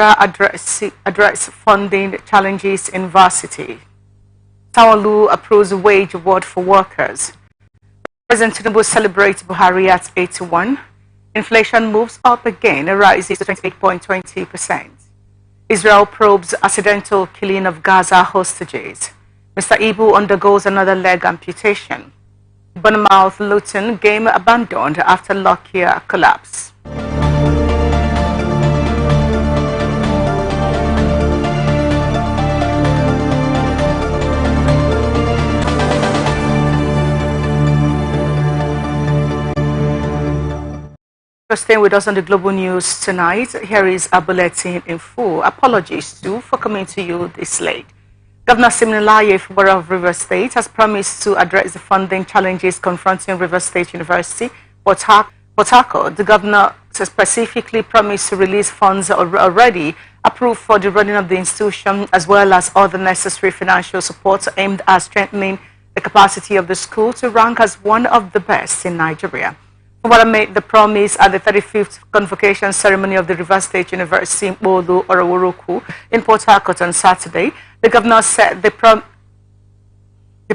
address funding challenges in varsity. Tawalu approves wage award for workers. President Tinubu celebrates Buhari at 81. Inflation moves up again, rises to 28.20%. Israel probes accidental killing of Gaza hostages. Mr. Ibu undergoes another leg amputation. Bournemouth Luton game abandoned after Lockyer collapse. Staying with us on the Global News tonight, here is a bulletin in full. Apologies too for coming to you this late. Governor Siminalayi Fubara of Rivers State has promised to address the funding challenges confronting Rivers State University, Port Harcourt. The governor specifically promised to release funds already approved for the running of the institution, as well as other necessary financial support aimed at strengthening the capacity of the school to rank as one of the best in Nigeria. Fubara made the promise at the 35th convocation ceremony of the Rivers State University Bolu Oroworoku in Port Harcourt on Saturday. The governor said the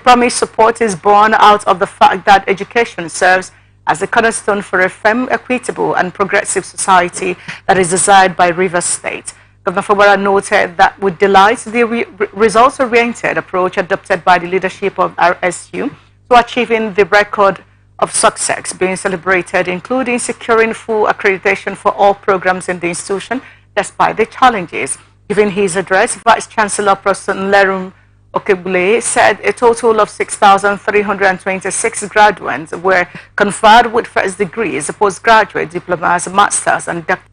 promised support is born out of the fact that education serves as a cornerstone for a firm, equitable and progressive society that is desired by Rivers State. Governor Fubara noted that with delight the results-oriented approach adopted by the leadership of RSU to achieving the record of success being celebrated, including securing full accreditation for all programs in the institution despite the challenges. Giving his address, Vice Chancellor Professor Nlerum Okebule said a total of 6,326 graduates were conferred with first degrees, postgraduate diplomas, masters, and doctorate.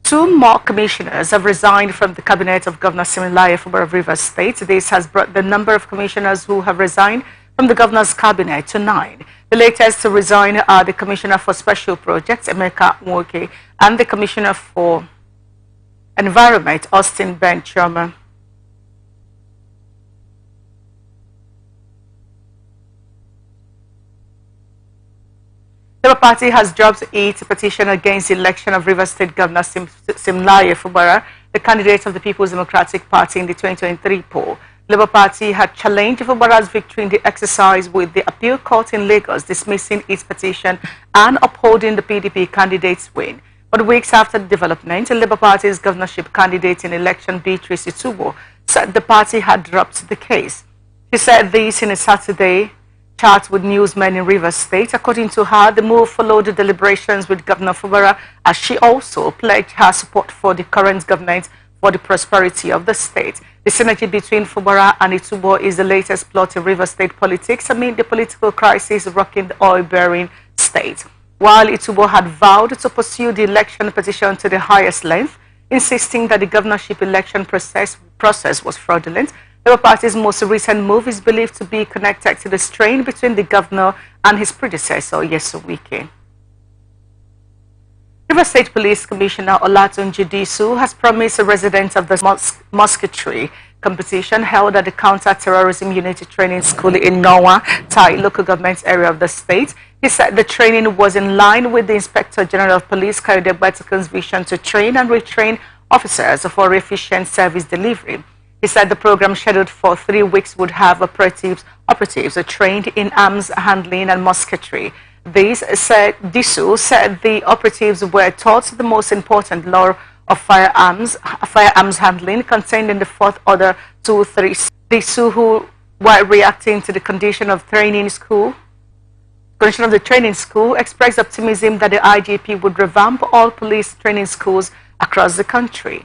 2 more commissioners have resigned from the cabinet of Governor Siminalayi Fubara of Rivers State. This has brought the number of commissioners who have resigned from the governor's cabinet to 9. The latest to resign are the Commissioner for Special Projects, Emeka Nwoke, and the Commissioner for Environment, Austin Ben Choma. The Labour Party has dropped its petition against the election of Rivers State Governor Siminalayi Fubara, the candidate of the People's Democratic Party in the 2023 poll. The Labour Party had challenged Fubara's victory in the exercise, with the appeal court in Lagos dismissing its petition and upholding the PDP candidate's win. But weeks after the development, the Labour Party's governorship candidate in election, Beatrice Itubo, said the party had dropped the case. She said this in a Saturday chat with newsmen in Rivers State. According to her, the move followed the deliberations with Governor Fubara, as she also pledged her support for the current government for the prosperity of the state. The synergy between Fubara and Itubo is the latest plot in Rivers State politics amid the political crisis rocking the oil-bearing state. While Itubo had vowed to pursue the election petition to the highest length, insisting that the governorship election process was fraudulent, the Labour Party's most recent move is believed to be connected to the strain between the governor and his predecessor, Nyesom Wike. Rivers State Police Commissioner Olatunji Disu has promised the residents of the musketry competition held at the Counter-Terrorism Unity Training School in Nowa, Tai local government area of the state. He said the training was in line with the Inspector General of Police, Kayode Gbatukun's vision to train and retrain officers for efficient service delivery. He said the program, scheduled for 3 weeks, would have operatives trained in arms handling and musketry. Disu said the operatives were taught the most important law of firearms handling contained in the 4th Order 2-3. Disu, who, while reacting to the condition of the training school, expressed optimism that the IGP would revamp all police training schools across the country.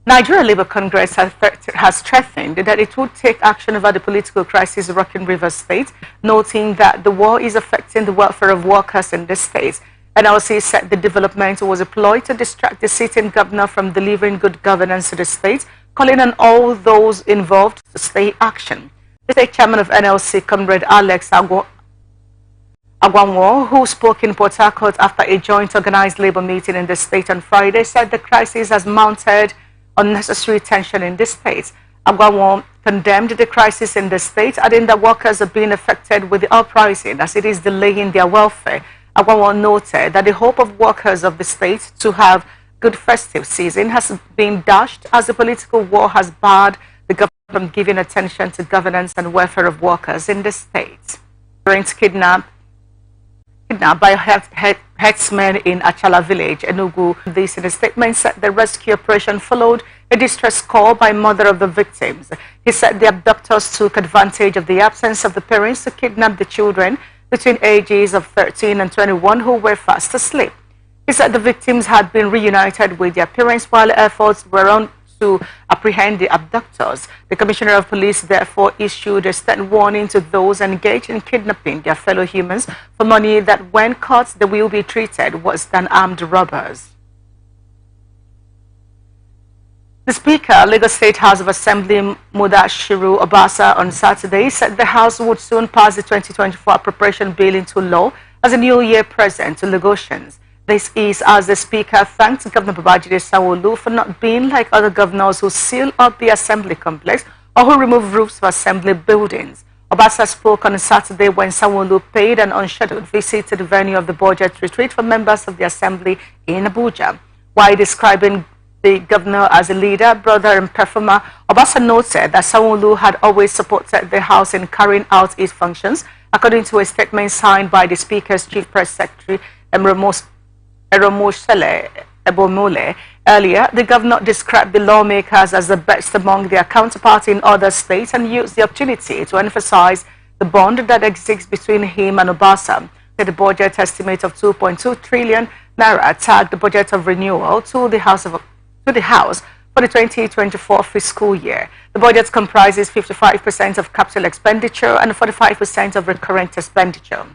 Nigeria Labour Congress has threatened that it would take action over the political crisis rocking Rivers State, noting that the war is affecting the welfare of workers in the state. NLC said the development was a ploy to distract the sitting governor from delivering good governance to the state, calling on all those involved to stay action. The state chairman of NLC, Comrade Alex Agwanwo, who spoke in Port Harcourt after a joint organized labour meeting in the state on Friday, said the crisis has mounted unnecessary tension in the state. Agwanwo condemned the crisis in the state, adding that workers are being affected with the uprising as it is delaying their welfare. Agwanwo noted that the hope of workers of the state to have good festive season has been dashed as the political war has barred the government from giving attention to governance and welfare of workers in the state. Parents kidnapped by herdsmen in Achala village, Enugu. This in a statement said the rescue operation followed a distress call by mother of the victims. He said the abductors took advantage of the absence of the parents to kidnap the children between ages of 13 and 21 who were fast asleep. He said the victims had been reunited with their parents while efforts were on to apprehend the abductors. The Commissioner of Police therefore issued a stern warning to those engaged in kidnapping their fellow humans for money that when caught they will be treated worse than armed robbers. The Speaker, Lagos State House of Assembly Mudashiru Obasa on Saturday said the House would soon pass the 2024 appropriation bill into law as a new year present to Lagosians. This is as the Speaker thanked Governor Babajide Sanwo-Olu for not being like other governors who seal up the Assembly complex or who remove roofs for Assembly buildings. Obasa spoke on Saturday when Sanwo-Olu paid an unscheduled visit to the venue of the budget retreat for members of the Assembly in Abuja. While describing the governor as a leader, brother and performer, Obasa noted that Sanwo-Olu had always supported the House in carrying out its functions. According to a statement signed by the Speaker's Chief Press Secretary, Eromosele Ebomole, earlier, the governor described the lawmakers as the best among their counterparts in other states and used the opportunity to emphasize the bond that exists between him and Obasa. The budget estimate of 2.2 trillion naira tagged the budget of renewal to the House for the 2024 fiscal year. The budget comprises 55% of capital expenditure and 45% of recurrent expenditure.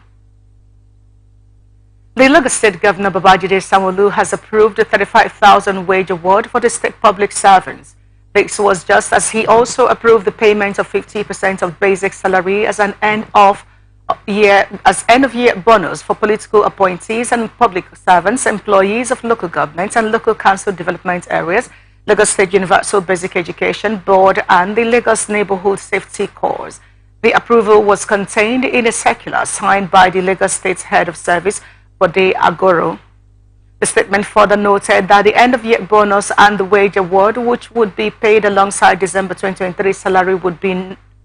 The Lagos State Governor Babajide Sanwo-Olu has approved a 35,000 wage award for the state public servants. This was just as he also approved the payment of 50% of basic salary as an end-of-year bonus for political appointees and public servants, employees of local governments and local council development areas, Lagos State Universal Basic Education Board, and the Lagos Neighborhood Safety Corps. The approval was contained in a circular signed by the Lagos State Head of Service, Bode Agoro. The statement further noted that the end-of-year bonus and the wage award, which would be paid alongside December 2023 salary, would be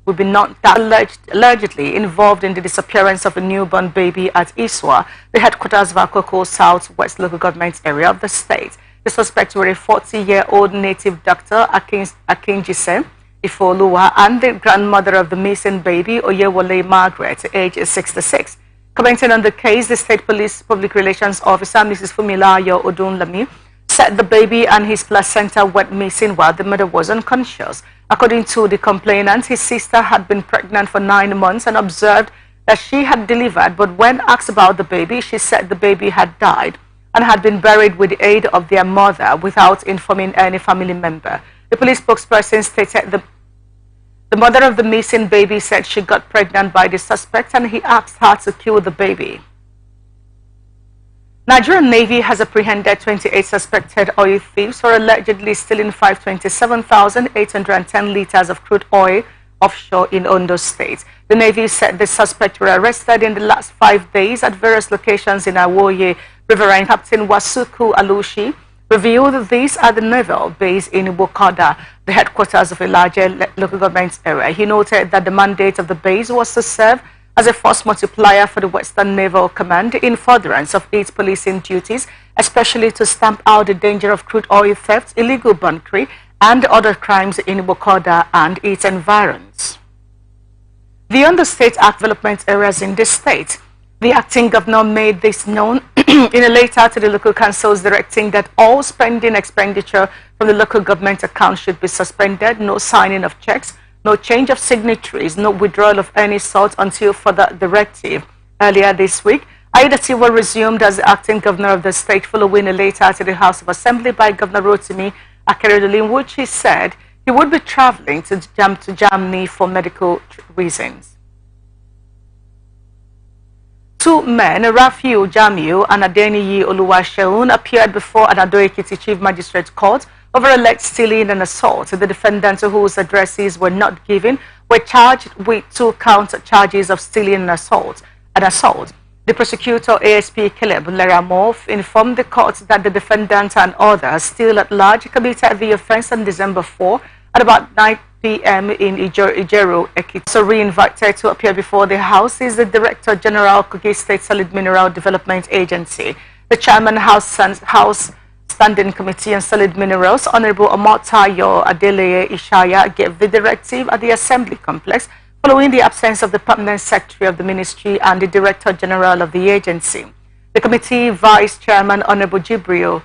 not allegedly involved in the disappearance of a newborn baby at Iswa, the headquarters of Akoko South-West local government area of the state. The suspects were a 40-year-old native doctor, Akinjise Ifoluwa, and the grandmother of the missing baby, Oyewole Margaret, age 66. Commenting on the case, the State Police Public Relations Officer, Mrs. Fumilayo Odunlami, said the baby and his placenta went missing while the mother was unconscious. According to the complainant, his sister had been pregnant for 9 months and observed that she had delivered, but when asked about the baby, she said the baby had died and had been buried with the aid of their mother without informing any family member. The police spokesperson stated the mother of the missing baby said she got pregnant by the suspect and he asked her to kill the baby. Nigerian Navy has apprehended 28 suspected oil thieves for allegedly stealing 527,810 liters of crude oil offshore in Ondo State. The Navy said the suspects were arrested in the last 5 days at various locations in Awoye. Riverine Captain Wasuku Alushi revealed this at the naval base in Bukoda, the headquarters of a larger local government area. He noted that the mandate of the base was to serve as a force multiplier for the Western Naval Command in furtherance of its policing duties, especially to stamp out the danger of crude oil theft, illegal bunkering, and other crimes in Bukoda and its environs. Beyond the state development areas in this state, the acting governor made this known in a letter to the local councils directing that all spending expenditure from the local government account should be suspended, no signing of checks, no change of signatories, no withdrawal of any sort until further directive. Earlier this week, Aidatiwa resumed as the acting governor of the state following a letter to the House of Assembly by Governor Rotimi Akeredolu, in which he said he would be traveling to Germany for medical reasons. Two men, Rafiu Jamiu and Adeniyi Oluwaseun, appeared before an Ado-Ekiti Chief Magistrate Court over alleged stealing and assault. The defendants, whose addresses were not given, were charged with 2 count charges of stealing and assault. The The prosecutor, ASP Caleb Leramov, informed the court that the defendant and others still at large committed the offense on December 4 at about 9 p.m. in Ijero, Ekiti. So re-invited to appear before the House is the Director General, Kogi State Solid Mineral Development Agency. The Chairman, House Standing Committee on Solid Minerals, Honorable Omotayo Adeleye Ishaya, gave the directive at the Assembly Complex following the absence of the Permanent Secretary of the Ministry and the Director General of the agency. The committee Vice Chairman, Honorable Jibril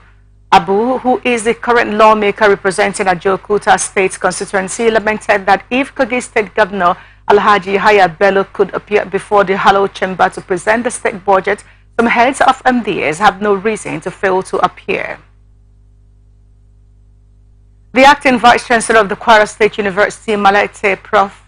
Abu, who is the current lawmaker representing Ajokuta State constituency, lamented that if Kogi State Governor Alhaji Haya Bello could appear before the Hallowed Chamber to present the state budget, some heads of MDAs have no reason to fail to appear. The acting Vice Chancellor of the Kwara State University, Malaite Prof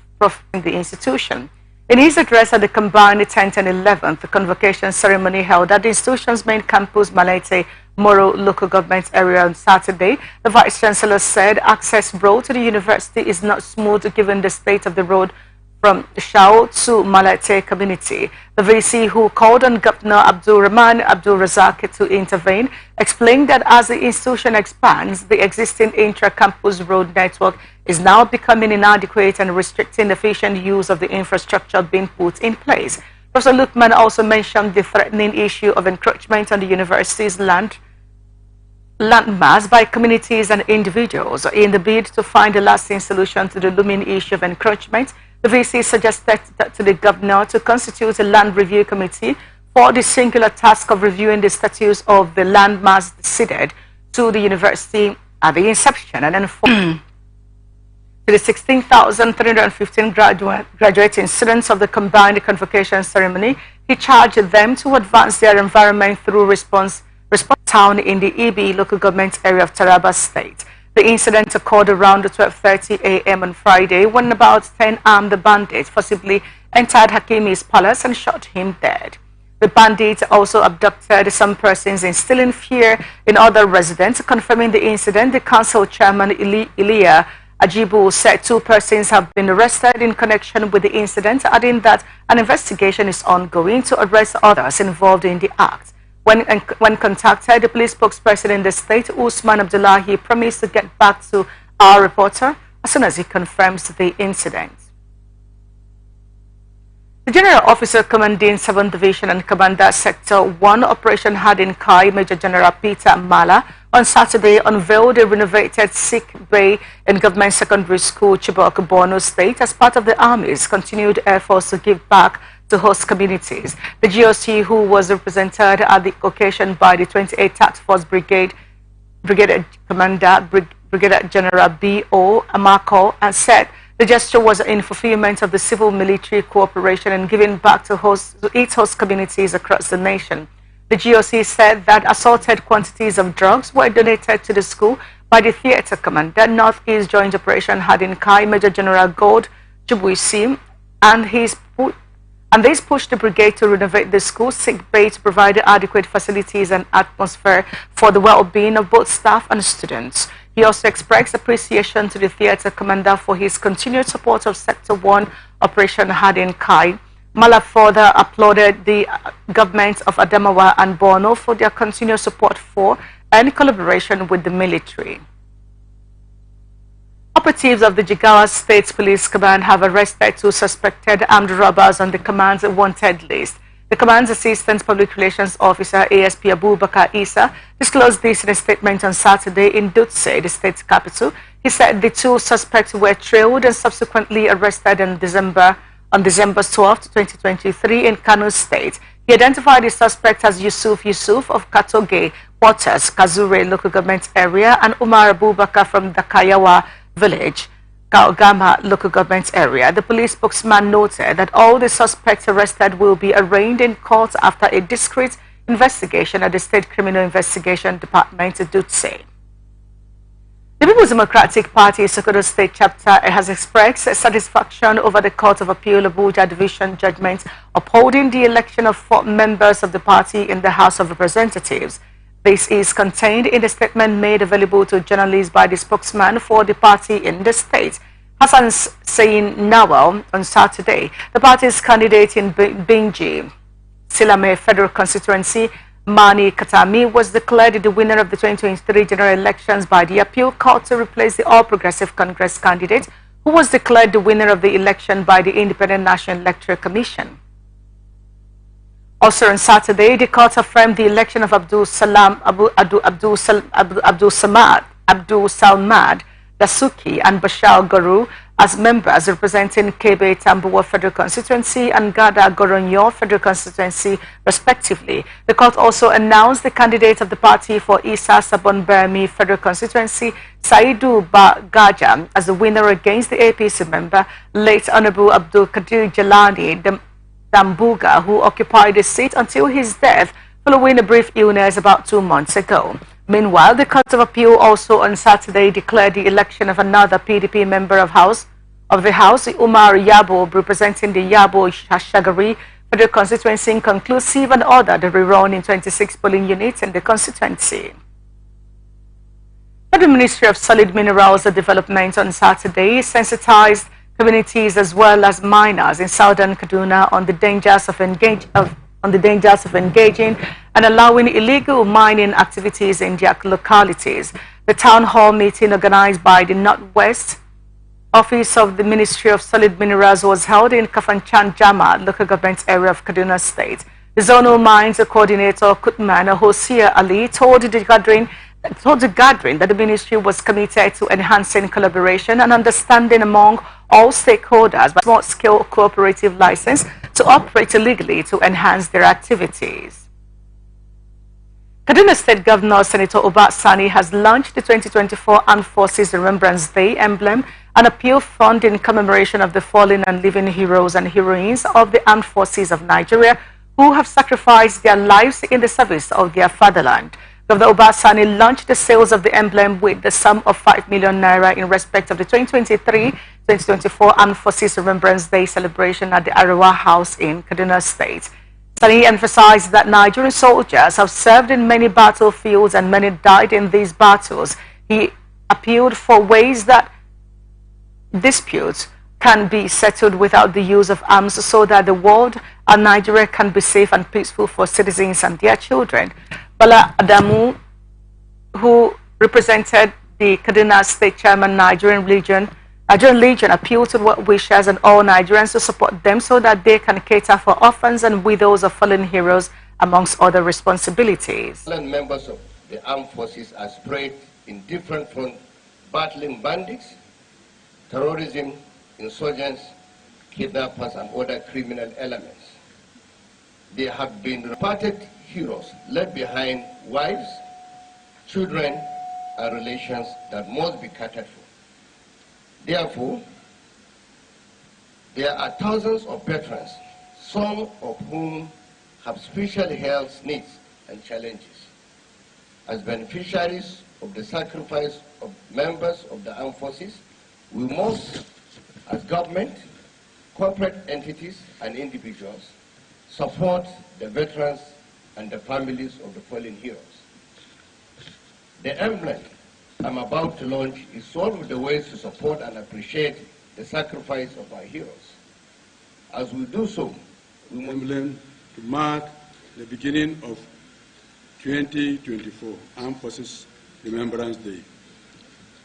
in the institution. In his address at the combined 10th and 11th convocation ceremony held at the institution's main campus, Malaite Moro local government area on Saturday, the Vice Chancellor said access road to the university is not smooth given the state of the road from Shao to Malaite community. The VC, who called on Governor Abdul Rahman Abdul Razak to intervene, explained that as the institution expands, the existing intra-campus road network is now becoming inadequate and restricting efficient use of the infrastructure being put in place. Professor Lukman also mentioned the threatening issue of encroachment on the university's landmass by communities and individuals. In the bid to find a lasting solution to the looming issue of encroachment, the VC suggested to the governor to constitute a land review committee for the singular task of reviewing the status of the landmass ceded to the university at the inception and enforcement. To the 16,315 graduating students of the combined convocation ceremony, he charged them to advance their environment through response town in the EB local government area of Taraba State. The incident occurred around 12:30 a.m. on Friday when about 10 armed bandits forcibly entered Hakimi's palace and shot him dead. The bandits also abducted some persons, instilling fear in other residents. Confirming the incident, the council chairman Iliya Ajibu said 2 persons have been arrested in connection with the incident, adding that an investigation is ongoing to arrest others involved in the act. When contacted, the police spokesperson in the state, Usman Abdullahi, promised to get back to our reporter as soon as he confirms the incident. The General Officer commanding 7th Division and Commander Sector 1 Operation Hardin Kai, Major General Peter Mala, on Saturday unveiled a renovated sick bay in Government Secondary School, Chibok, Borno State, as part of the Army's continued efforts to give back to host communities. The GOC, who was represented at the occasion by the 28th Task Force Brigade Commander, Brigadier General B.O. Amako, and said the gesture was in fulfillment of the civil-military cooperation and giving back to its host communities across the nation. The GOC said that assorted quantities of drugs were donated to the school by the theater commander, Northeast Joint Operation Hardin Kai, Major General Gold Jubuisi, and this pushed the brigade to renovate the school sick bay to provide adequate facilities and atmosphere for the well-being of both staff and students. He also expressed appreciation to the theater commander for his continued support of Sector 1 Operation Hardin Kai. Mala further applauded the governments of Adamawa and Borno for their continued support for and collaboration with the military. Operatives of the Jigawa State Police Command have arrested 2 suspected armed robbers on the command's wanted list. The command's Assistant Public Relations Officer, ASP Abubakar Isa, disclosed this in a statement on Saturday in Dutse, the state capital. He said the 2 suspects were trailed and subsequently arrested on December 12, 2023 in Kano State. He identified the suspect as Yusuf of Katoge, Waters, Kazure local government area, and Umar Abubakar from the Kayawa village, Kaogama local government area. The police spokesman noted that all the suspects arrested will be arraigned in court after a discreet investigation at the State Criminal Investigation Department, Dutse. The People's Democratic Party Sokoto State Chapter has expressed satisfaction over the Court of Appeal Abuja Division judgment upholding the election of 4 members of the party in the House of Representatives. This is contained in the statement made available to journalists by the spokesman for the party in the state, Hassan Sain Nawal, on Saturday. The party's candidate in Binji Silame Federal Constituency, Mani Katami, was declared the winner of the 2023 general elections by the appeal court to replace the All Progressive Congress candidate, who was declared the winner of the election by the Independent National Electoral Commission. Also on Saturday, the court affirmed the election of Abdul Salmad Dasuki and Bashar Guru as members representing Kebe Tambuwa Federal Constituency and Gada Goronyo Federal Constituency, respectively. The court also announced the candidate of the party for Isa Sabon Bermi Federal Constituency, Saidu Gaja, as the winner against the APC member, late Honorable Abdul Qadir Jalani Dambuga, who occupied the seat until his death following a brief illness about 2 months ago. Meanwhile, the Court of Appeal also on Saturday declared the election of another PDP member of the House, Umar Yabo, representing the Yabo Shagari Federal Constituency, inconclusive and ordered the rerun in 26 polling units in the constituency. The Ministry of Solid Minerals Development on Saturday sensitized communities as well as miners in southern Kaduna on the dangers of engaging and allowing illegal mining activities in their localities. The town hall meeting organized by the Northwest Office of the Ministry of Solid Minerals was held in Kafanchan Jama, local government area of Kaduna State. The zonal mines coordinator Kutman Hosea Ali told the gathering that the ministry was committed to enhancing collaboration and understanding among all stakeholders by small-scale cooperative license to operate illegally to enhance their activities. Kaduna State Governor Senator Oba Sani has launched the 2024 Armed Forces Remembrance Day emblem, an appeal fund in commemoration of the fallen and living heroes and heroines of the Armed Forces of Nigeria who have sacrificed their lives in the service of their fatherland. Governor Oba Sani launched the sales of the emblem with the sum of 5 million naira in respect of the 2023-2024 Armed Forces Remembrance Day celebration at the Arawa House in Kaduna State. Sani emphasized that Nigerian soldiers have served in many battlefields and many died in these battles. He appealed for ways that disputes can be settled without the use of arms so that the world and Nigeria can be safe and peaceful for citizens and their children. Bala Adamu, who represented the Kaduna State Chairman Nigerian Legion, appealed to well-wishers and all Nigerians to support them so that they can cater for orphans and widows of fallen heroes, amongst other responsibilities. Members of the armed forces are spread in different fronts, battling bandits, terrorism, insurgents, kidnappers, and other criminal elements. They have been reported heroes left behind wives, children, and relations that must be catered for. Therefore, there are thousands of veterans, some of whom have special health needs and challenges. As beneficiaries of the sacrifice of members of the armed forces, we must, as government, corporate entities, and individuals, support the veterans and the families of the fallen heroes. The emblem I'm about to launch is one of the ways to support and appreciate the sacrifice of our heroes. As we do so, we emblem to mark the beginning of 2024 Armed Forces Remembrance Day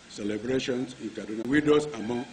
celebrations in Kaduna. Widows among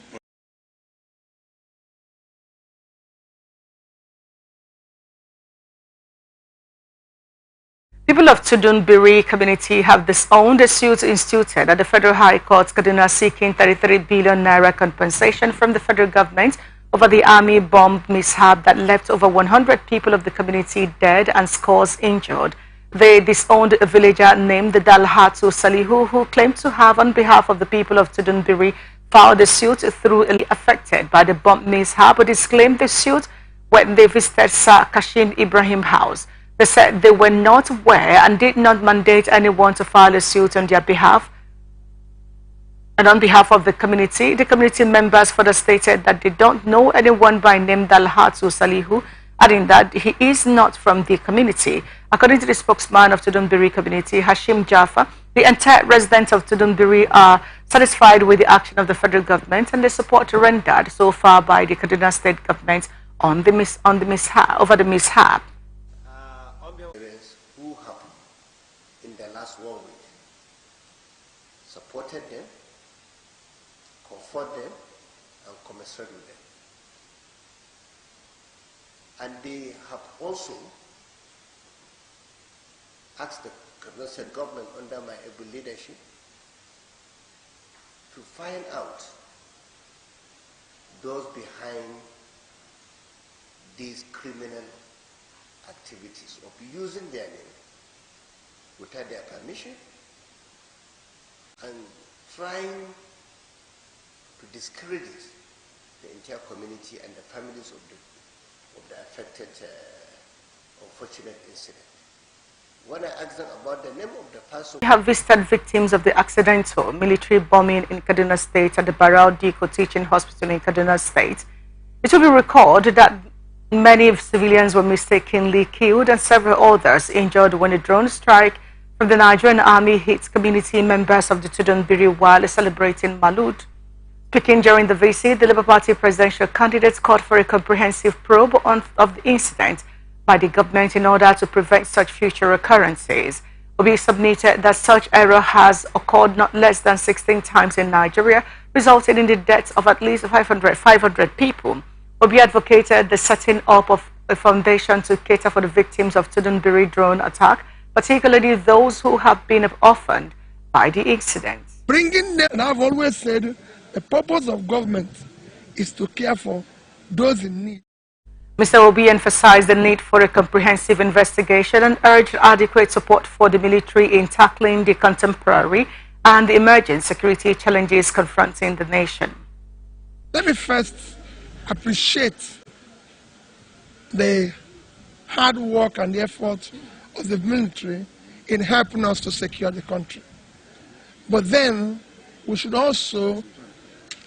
People of Tudunbiri community have disowned a suit instituted at the Federal High Court, Kaduna, seeking 33 billion naira compensation from the federal government over the army bomb mishap that left over 100 people of the community dead and scores injured. They disowned a villager named Dalhatu Salihu, who claimed to have, on behalf of the people of Tudunbiri, filed a suit through affected by the bomb mishap, but disclaimed the suit when they visited Sir Kashin Ibrahim House. They said they were not aware and did not mandate anyone to file a suit on their behalf. And on behalf of the community members further stated that they don't know anyone by name Dalhatu Salihu, adding that he is not from the community. According to the spokesman of Tudunbiri community, Hashim Jaffa, the entire residents of Tudunbiri are satisfied with the action of the federal government and the support rendered so far by the Kaduna State government on the mishap. supported them, comforted them, and commiserated with them. And they have also asked the Kaduna State government under my able leadership to find out those behind these criminal activities of using their name without their permission and trying to discredit the entire community and the families of the affected unfortunate incident. When I asked them about the name of the person... We have visited victims of the accidental military bombing in Kaduna State at the Barao Diko Teaching Hospital in Kaduna State. It will be recalled that many civilians were mistakenly killed and several others injured when a drone strike from the Nigerian Army hit community members of the Tudunbiri while celebrating Malud. Speaking during the visit, the Labour Party presidential candidates called for a comprehensive probe of the incident by the government in order to prevent such future occurrences. Obi submitted that such error has occurred not less than 16 times in Nigeria, resulting in the deaths of at least 500 people. Obi advocated the setting up of a foundation to cater for the victims of Tudunbiri drone attack, particularly those who have been orphaned by the incident. Bringing them, and I've always said, the purpose of government is to care for those in need. Mr. Obi emphasized the need for a comprehensive investigation and urged adequate support for the military in tackling the contemporary and the emerging security challenges confronting the nation. Let me first appreciate the hard work and the effort of the military in helping us to secure the country. But then we should also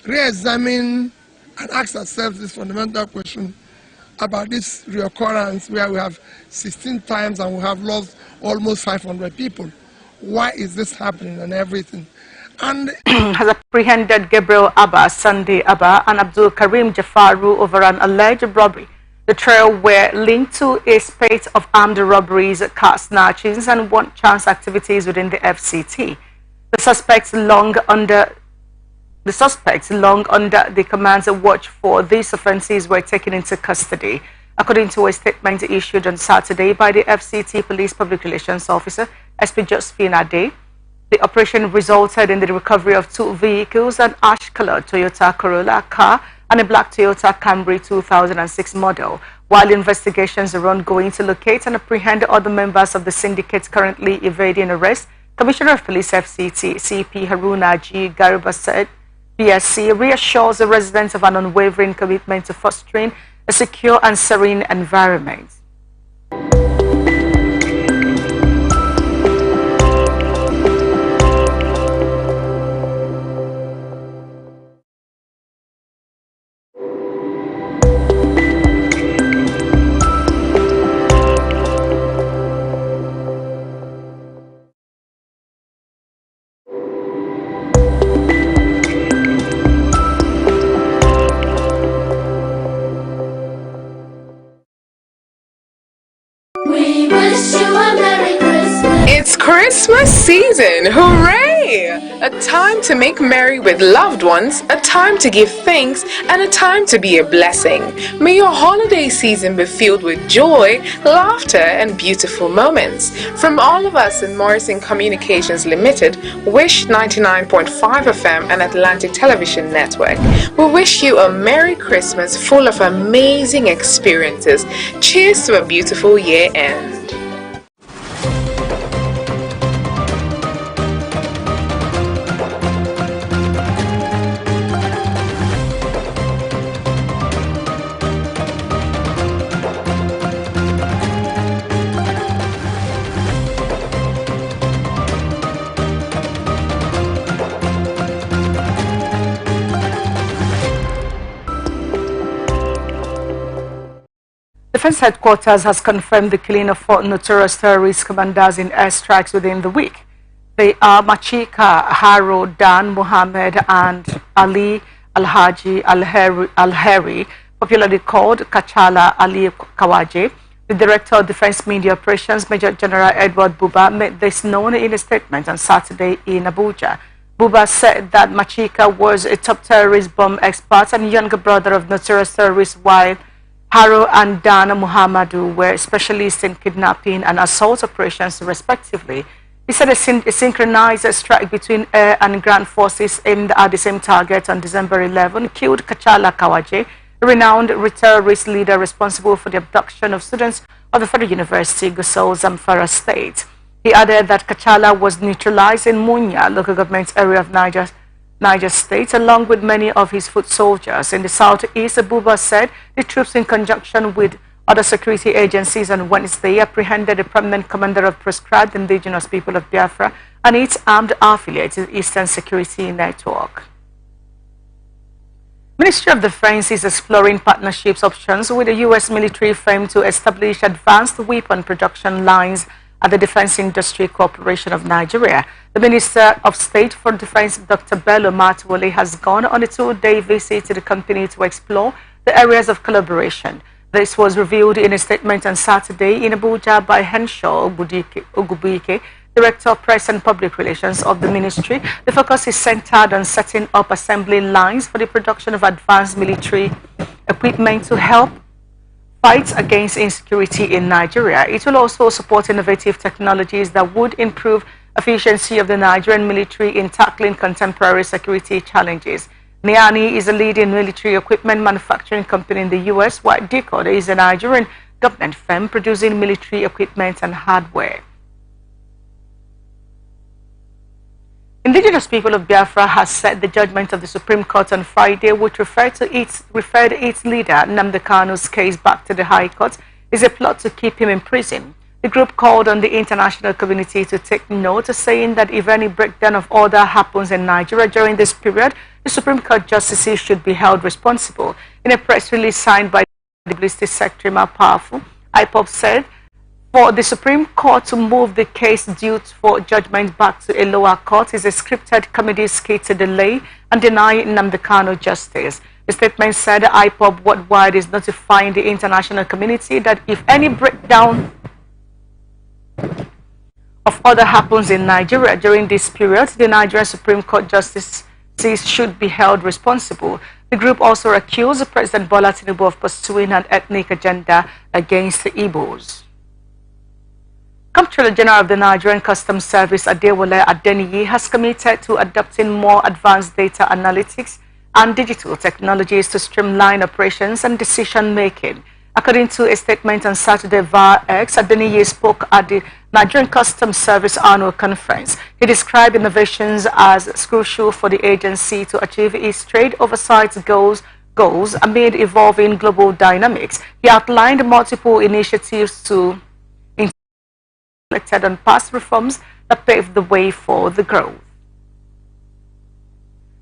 re-examine and ask ourselves this fundamental question about this reoccurrence where we have 16 times and we have lost almost 500 people. Why is this happening and everything? And has apprehended Gabriel Abba, Sunday Abba, and Abdul Karim Jafaru over an alleged robbery. The trio were linked to a spate of armed robberies, car snatchings, and one-chance activities within the FCT. The suspects long under the command's watch for these offences were taken into custody. According to a statement issued on Saturday by the FCT Police Public Relations Officer, SP Josephine Ade, the operation resulted in the recovery of 2 vehicles, an ash-colored Toyota Corolla car and a black Toyota Camry 2006 model. While investigations are ongoing to locate and apprehend other members of the syndicate currently evading arrest, Commissioner of Police FCT CP Haruna G. Garuba said PSC reassures the residents of an unwavering commitment to fostering a secure and serene environment. It's Christmas season! Hooray! A time to make merry with loved ones, a time to give thanks, and a time to be a blessing. May your holiday season be filled with joy, laughter, and beautiful moments. From all of us in Morrison Communications Limited, Wish 99.5 FM and Atlantic Television Network, we wish you a Merry Christmas full of amazing experiences. Cheers to a beautiful year end. Defense Headquarters has confirmed the killing of 4 notorious terrorist commanders in airstrikes within the week. They are Machika Haro Dan Mohammed and Ali Alhaji Alheri, popularly called Kachala Ali Kawaje. The Director of Defense Media Operations, Major General Edward Buba, made this known in a statement on Saturday in Abuja. Buba said that Machika was a top terrorist bomb expert and younger brother of notorious terrorist while Haro and Dana Muhammadu were specialists in kidnapping and assault operations respectively. He said a synchronized strike between air and ground forces aimed at the same target on December 11 killed Kachala Kawaje, a renowned terrorist leader responsible for the abduction of students of the Federal University, Gusau, Zamfara State. He added that Kachala was neutralized in Munya, local government area of Niger State, along with many of his foot soldiers. In the southeast, Abuba said the troops, in conjunction with other security agencies, on Wednesday apprehended the prominent commander of proscribed indigenous people of Biafra and its armed affiliate, the Eastern Security Network. Ministry of Defense is exploring partnerships options with a U.S. military firm to establish advanced weapon production lines at the Defense Industry Corporation of Nigeria. The Minister of State for Defense, Dr. Bello Matwole, has gone on a two-day visit to the company to explore the areas of collaboration. This was revealed in a statement on Saturday in Abuja by Henshaw Ogubuike, Director of Press and Public Relations of the ministry. The focus is centered on setting up assembly lines for the production of advanced military equipment to help fight against insecurity in Nigeria. It will also support innovative technologies that would improve efficiency of the Nigerian military in tackling contemporary security challenges. Niani is a leading military equipment manufacturing company in the U.S., while Decode is a Nigerian government firm producing military equipment and hardware. Indigenous people of Biafra has said the judgment of the Supreme Court on Friday, which referred its leader, Nnamdi Kanu's case back to the High Court, is a plot to keep him in prison. The group called on the international community to take note, saying that if any breakdown of order happens in Nigeria during this period, the Supreme Court justices should be held responsible. In a press release signed by the Publicity Secretary Mark Powerful, IPOB said, for the Supreme Court to move the case due for judgment back to a lower court is a scripted comedy skit to delay and deny Nnamdi Kanu justice. The statement said IPOB worldwide is notifying the international community that if any breakdown of order happens in Nigeria during this period, the Nigerian Supreme Court justices should be held responsible. The group also accused President Bola Tinubu of pursuing an ethnic agenda against the Igbos. Comptroller General of the Nigerian Customs Service, Adewale Adeniyi, has committed to adopting more advanced data analytics and digital technologies to streamline operations and decision-making. According to a statement on Saturday via X, Adeniyi spoke at the Nigerian Customs Service Annual Conference. He described innovations as crucial for the agency to achieve its trade oversight goals amid evolving global dynamics. He outlined multiple initiatives to reflected on past reforms that paved the way for the growth.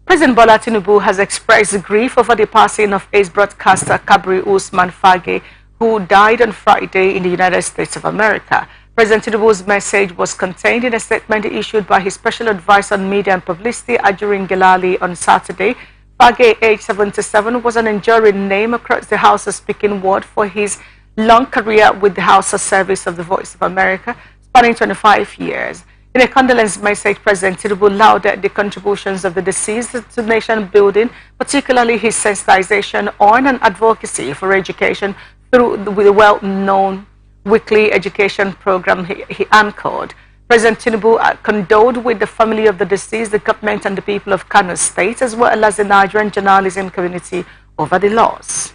President Bola Tinubu has expressed grief over the passing of ace broadcaster Kabri Usman Fage, who died on Friday in the United States of America. President Tinubu's message was contained in a statement issued by his special advisor on media and publicity, Ajurin Gelali, on Saturday. Fage, age 77, was an enduring name across the House of Speaking world for his long career with the House of Service of the Voice of America, spanning 25 years. In a condolence message, President Tinubu lauded the contributions of the deceased to nation building, particularly his sensitization on and advocacy for education through the well-known weekly education program he anchored. President Tinubu condoled with the family of the deceased, the government and the people of Kano State, as well as the Nigerian journalism community over the loss.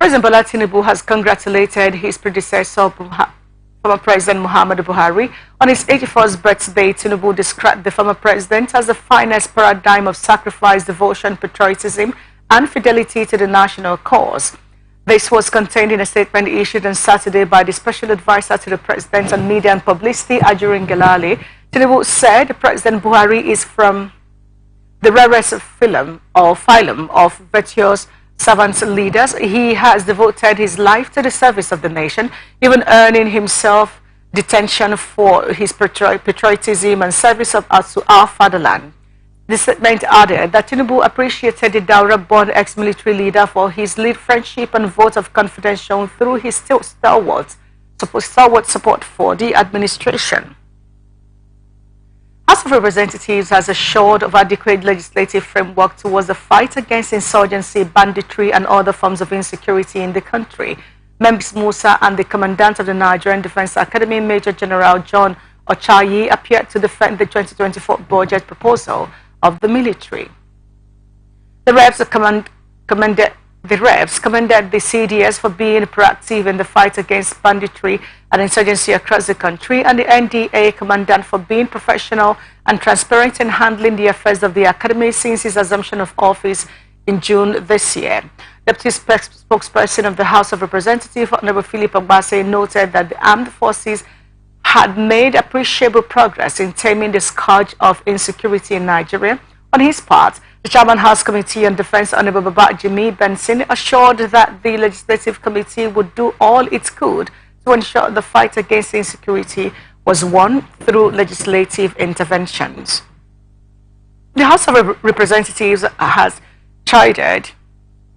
President Bola Tinubu has congratulated his predecessor, former President Muhammadu Buhari, on his 81st birthday. Tinubu described the former president as the finest paradigm of sacrifice, devotion, patriotism, and fidelity to the national cause. This was contained in a statement issued on Saturday by the special advisor to the president on media and publicity, Ajurin Gelali. Tinubu said President Buhari is from the rarest phylum of virtuous servant leaders. He has devoted his life to the service of the nation, even earning himself detention for his patriotism and service to our fatherland. The statement added that Tinubu appreciated the Daura-born ex-military leader for his lead friendship and vote of confidence shown through his stalwart support for the administration. House of Representatives has assured of adequate legislative framework towards the fight against insurgency, banditry, and other forms of insecurity in the country. Members Musa and the Commandant of the Nigerian Defense Academy, Major General John Ochayi, appeared to defend the 2024 budget proposal of the military. The reps commended the CDS for being proactive in the fight against banditry and insurgency across the country, and the NDA commandant for being professional and transparent in handling the affairs of the academy since his assumption of office in June this year. Deputy spokesperson of the House of Representatives, Honorable Philip Ogbase, noted that the armed forces had made appreciable progress in taming the scourge of insecurity in Nigeria. On his part, the Chairman House Committee on Defense, Honorable Jimmy Benson, assured that the Legislative Committee would do all it could to ensure the fight against insecurity was won through legislative interventions. The House of Representatives has chided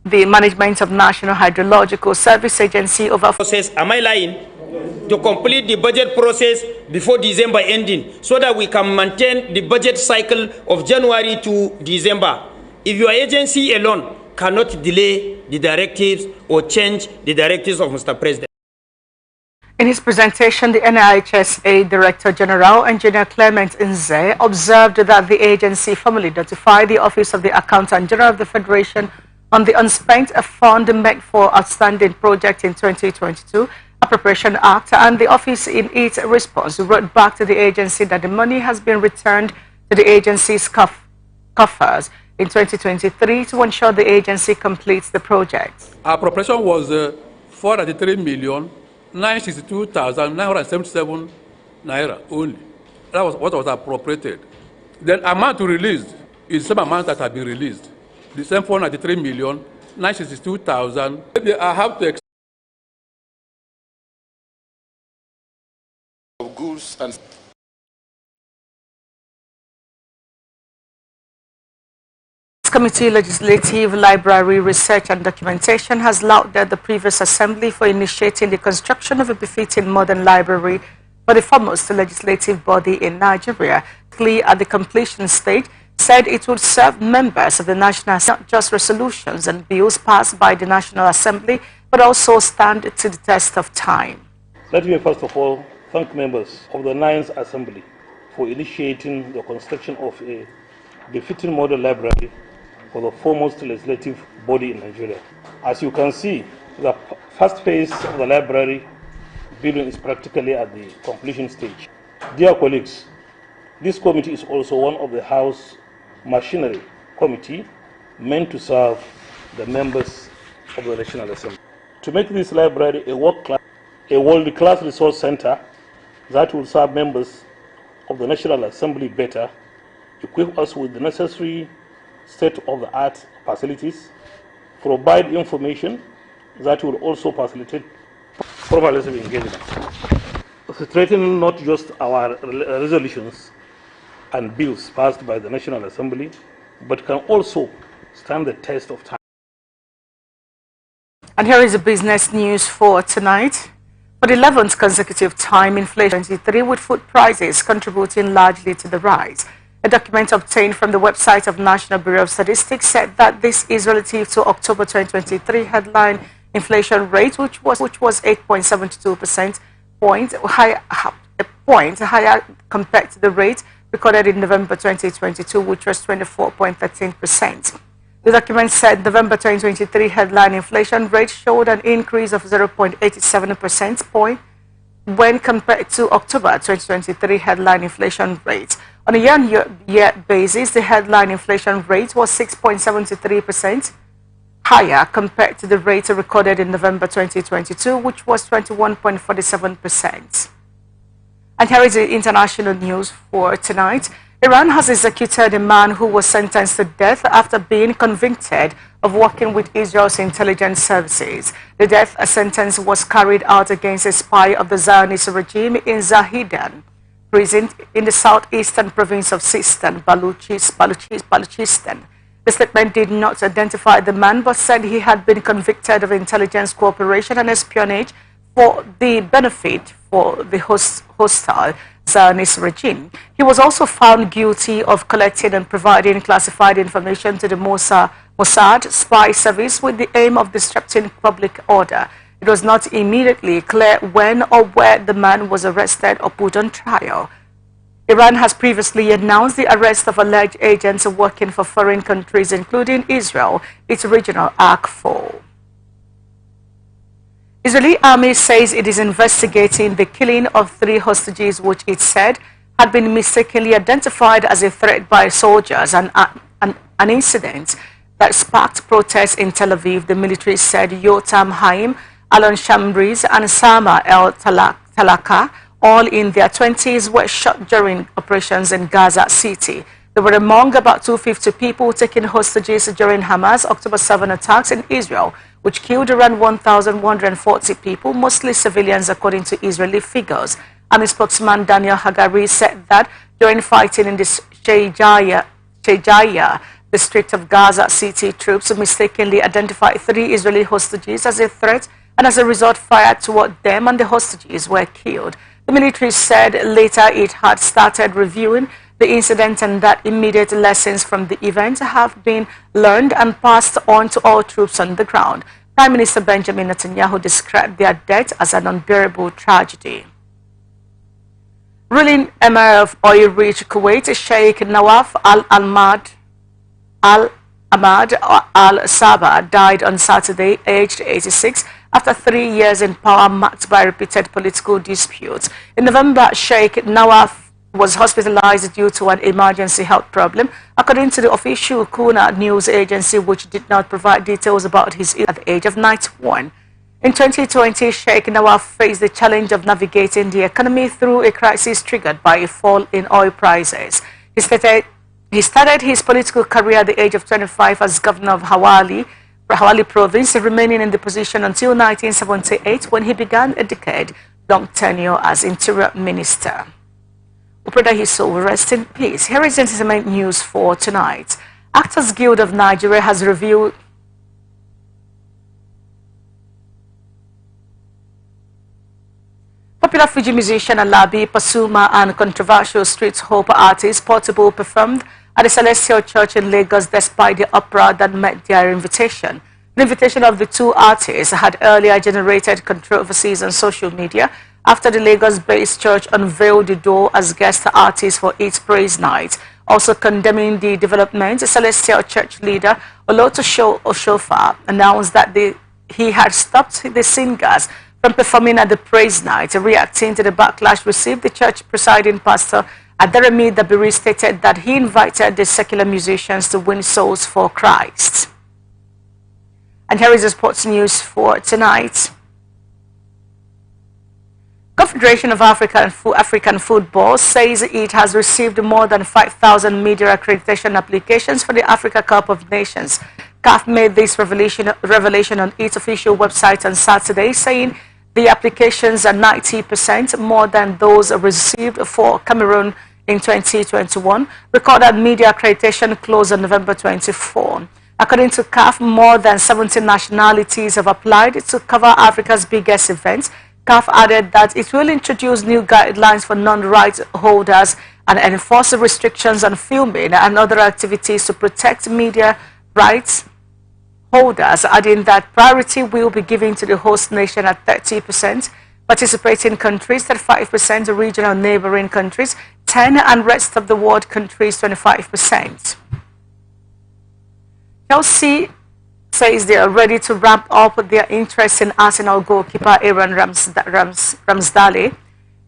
the management of National Hydrological Service Agency over process. Am I lying? To complete the budget process before December ending so that we can maintain the budget cycle of January to December. If your agency alone cannot delay the directives or change the directives of Mr. President. In his presentation, the NIHSA Director General, Engineer Clement Nze, observed that the agency formally notified the Office of the Accountant General of the Federation on the unspent fund meant for outstanding projects in 2022 Appropriation Act, and the office in its response wrote back to the agency that the money has been returned to the agency's coffers in 2023 to ensure the agency completes the project. Our appropriation was 433,962,977 naira only. That was what was appropriated. The amount released is the same amount that had been released. The same 433,962,000. I have to of goods and Committee Legislative Library Research and Documentation has lauded the previous assembly for initiating the construction of a befitting modern library for the foremost legislative body in Nigeria. At the completion stage, said it would serve members of the National Assembly, not just resolutions and bills passed by the National Assembly, but also stand to the test of time. Let me first of all thank members of the Ninth Assembly for initiating the construction of a befitting model library for the foremost legislative body in Nigeria. As you can see, the first phase of the library building is practically at the completion stage. Dear colleagues, this committee is also one of the House Machinery Committee meant to serve the members of the National Assembly. To make this library a world-class resource center that will serve members of the National Assembly better, equip us with the necessary state-of-the-art facilities, provide information that will also facilitate proper legislative engagement, strengthening not just our resolutions and bills passed by the National Assembly, but can also stand the test of time. And here is the business news for tonight. For the 11th consecutive time, inflation 23, with food prices contributing largely to the rise. A document obtained from the website of National Bureau of Statistics said that this is relative to October 2023 headline inflation rate, which was 8.72%, a point higher compared to the rate recorded in November 2022, which was 24.13%. The document said November 2023 headline inflation rate showed an increase of 0.87% point when compared to October 2023 headline inflation rate. On a year-on-year basis, the headline inflation rate was 6.73% higher compared to the rate recorded in November 2022, which was 21.47%. And here is the international news for tonight. Iran has executed a man who was sentenced to death after being convicted of working with Israel's intelligence services. The death sentence was carried out against a spy of the Zionist regime in Zahedan prison in the southeastern province of Sistan, Balochistan. The statement did not identify the man, but said he had been convicted of intelligence cooperation and espionage for the benefit for the hostile Zionist regime. He was also found guilty of collecting and providing classified information to the Mossad spy service with the aim of disrupting public order. It was not immediately clear when or where the man was arrested or put on trial. Iran has previously announced the arrest of alleged agents working for foreign countries, including Israel, its regional arc 4. Israeli army says it is investigating the killing of 3 hostages, which it said had been mistakenly identified as a threat by soldiers, an incident that sparked protests in Tel Aviv. The military said Yotam Haim, Alon Shambriz, and Sama El Talaka, all in their 20s, were shot during operations in Gaza City. They were among about 250 people taken hostages during Hamas' October 7 attacks in Israel, which killed around 1,140 people, mostly civilians, according to Israeli figures. Army spokesman Daniel Hagari said that during fighting in the Shejaya district of Gaza City, troops mistakenly identified 3 Israeli hostages as a threat and as a result fired toward them, and the hostages were killed. The military said later it had started reviewing the incident and that immediate lessons from the event have been learned and passed on to all troops on the ground. Prime Minister Benjamin Netanyahu described their death as an unbearable tragedy. Ruling Emir of oil-rich Kuwait, Sheikh Nawaf Al-Ahmad Al-Sabah, died on Saturday, aged 86, after 3 years in power marked by repeated political disputes. In November, Sheikh Nawaf was hospitalized due to an emergency health problem, according to the official Kuna news agency, which did not provide details about his illness at the age of 91. In 2020, Sheikh Nawaf faced the challenge of navigating the economy through a crisis triggered by a fall in oil prices. He started his political career at the age of 25 as governor of Hawali province, remaining in the position until 1978, when he began a decade-long tenure as interior minister. We pray that his soul will rest in peace. Here is entertainment news for tonight. Actors Guild of Nigeria has revealed popular Fuji musician Alabi Pasuma and controversial street hope artist Portable performed at the Celestial Church in Lagos despite the uproar that met their invitation. The invitation of the 2 artists had earlier generated controversies on social media after the Lagos-based church unveiled the door as guest artist for its praise night. Also condemning the development, the Celestial Church leader Olotosho Oshofa announced that he had stopped the singers from performing at the praise night. Reacting to the backlash received, the church presiding pastor Aderemi Dabiri stated that he invited the secular musicians to win souls for Christ. And here is the sports news for tonight. Confederation of African Football says it has received more than 5,000 media accreditation applications for the Africa Cup of Nations. CAF made this revelation on its official website on Saturday, saying the applications are 90% more than those received for Cameroon in 2021. Recorded media accreditation closed on November 24. According to CAF, more than 70 nationalities have applied to cover Africa's biggest events. CAF added that it will introduce new guidelines for non-right holders and enforce restrictions on filming and other activities to protect media rights holders, adding that priority will be given to the host nation at 30%, participating countries 35%, regional neighboring countries 10%, and rest of the world countries 25%. Chelsea says they are ready to ramp up their interest in Arsenal goalkeeper Aaron Ramsdale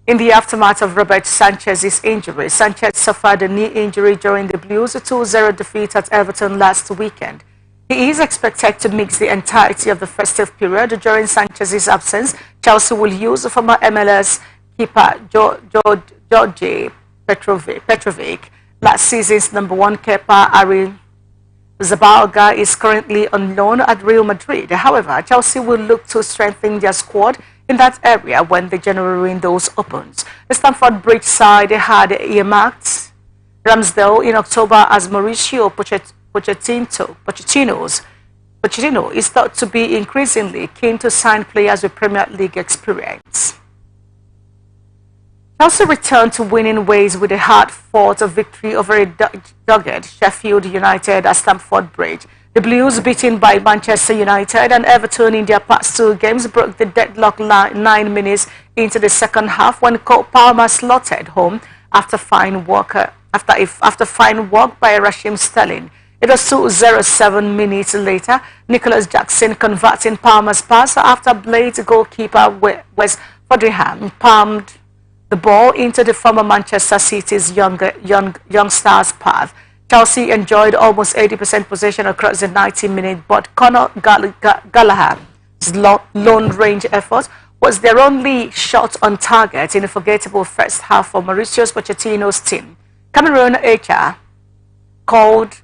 in the aftermath of Robert Sanchez's injury. Sanchez suffered a knee injury during the Blues' 2-0 defeat at Everton last weekend. He is expected to miss the entirety of the festive period. During Sanchez's absence, Chelsea will use former MLS keeper Georgi Petrovic. Last season's #1 keeper Zabalga is currently on loan at Real Madrid. However, Chelsea will look to strengthen their squad in that area when the January windows opens. The Stamford Bridge side had earmarked Ramsdale in October as Mauricio Pochettino is thought to be increasingly keen to sign players with Premier League experience. Chelsea returned to winning ways with a hard-fought victory over a dogged Sheffield United at Stamford Bridge. The Blues, beaten by Manchester United and Everton in their past 2 games, broke the deadlock 9 minutes into the second half when Cole Palmer slotted home after fine work by Raheem Sterling. It was 2:07 minutes later. Nicholas Jackson converting Palmer's pass after Blades goalkeeper Wes Foderingham palmed the ball into the former Manchester City's young stars' path. Chelsea enjoyed almost 80% possession across the 90 minutes, but Conor Gallagher's long-range effort was their only shot on target in a forgettable first half for Mauricio Pochettino's team. Cameroon HR called